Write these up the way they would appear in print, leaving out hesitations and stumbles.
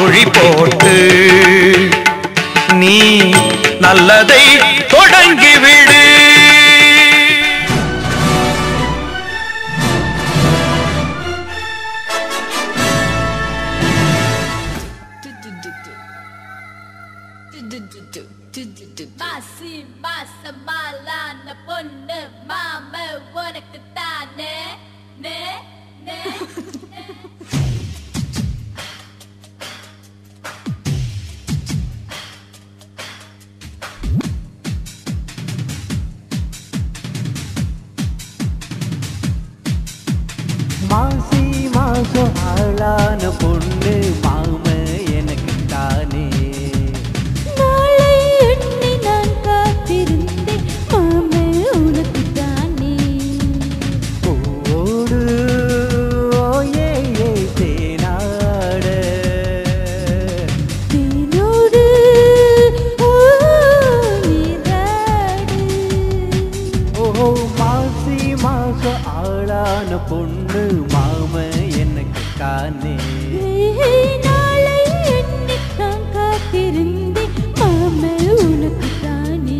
சுழி போட்டு நீ நல்லதை தொடங்கிவிடு. மாசி மாசமாலான பொண்ணு மாம உனக்கு தானே நே நே மாசி மாசம் ஆளான பொண்ணு மாம எனக்கு தானே. நாளை எண்ணி நான் காத்திருந்தேன் மாம உனக்கு தானே. ஓடு ஓயே தேனாட தேனோடு நீராடு. ஓ மாசி மாசம் ஆளான பொண்ணு மாம எனக்கு தானே. நாளை எண்ணி நான் காத்திருந்தேன் மாம உனக்கு தானே.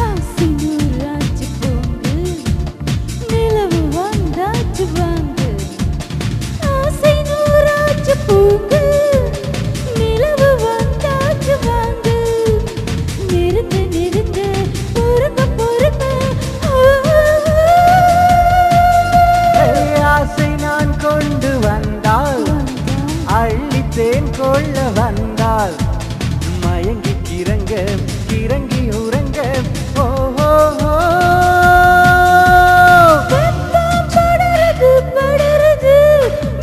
ஆசினூராச்சு போங்கு நிலவு வந்தாச்சு வாங்கு. ஆசினூராச்சு போங்கு நிலவு வந்தாச்சு வாங்கு. நிறுத்து நிறுத்து பொறுக்க பொறுக்க ஆசை நான் கொண்டு வந்தால் அள்ளித்தேன் கொள்ள வந்தால் மயங்கி கிறங்க கிறங்கி உறங்க. ஓஹோ வெக்கம் படருது படருது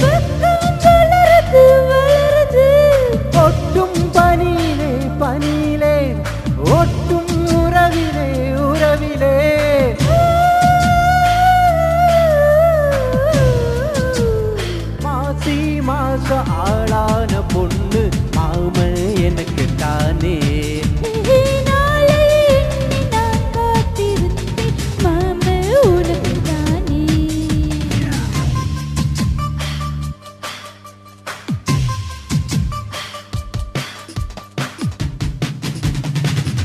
வெக்கம் வளருது வளருது. ஒட்டும் பனியிலே பனியிலே ஒட்டும் உறவிலே உறவிலே. மாசி மாச ஆளான பொண்ணு மாம எனக்கு தானே. நாளை எண்ணி நான் காத்திருந்தேன் மாம உனக்கு தானே.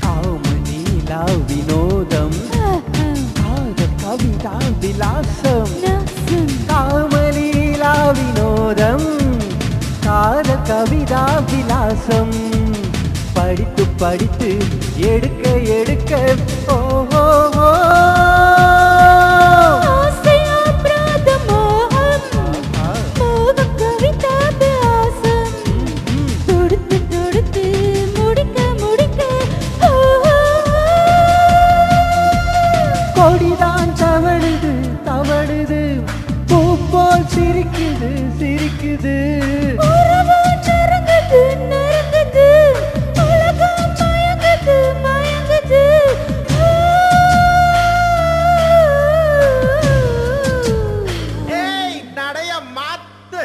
காம நீலா வினோதம் காத கவிதா விலாசம். நாசம் காமலீலா வினோதம் காத கவிதா விலாசம். படித்து படித்து எடுக்க எடுக்க ஓஹோ ஆசையா பிராத மோகம் மோகம் கவிதா விலாசம். தொடுத்து தொடுத்து முடிக்க முடிக்க கொடிதான் தவழுது தவழுது பூ போல் சிரிக்குது சிரிக்குது. உறவு நெருங்குது நெருங்குது உலகம் மயங்குது மயங்குது. ஏய் நடைய மாத்து.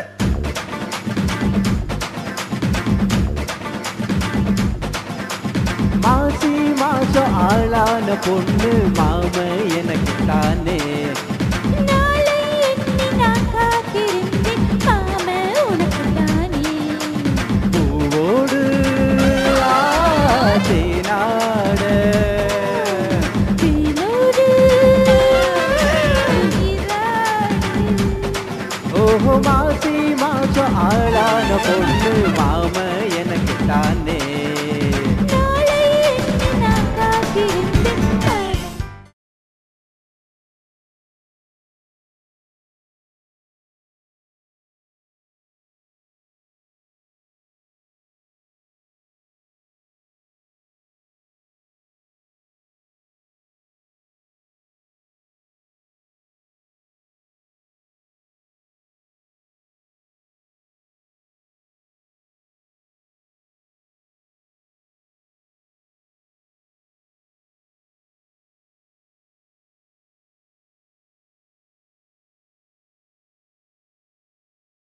மாசி மாசம் ஆளான பொண்ணு மாம எனக்கு தானே. நாளை எண்ணி நான் காத்திருந்தேன் மாம உனக்கு தானே. பூவோடு தேனாட தேனோடு நீராடு. ஓஹோ மாசி மாசம் ஆளான பொண்ணு மாம எனக்கு தானே.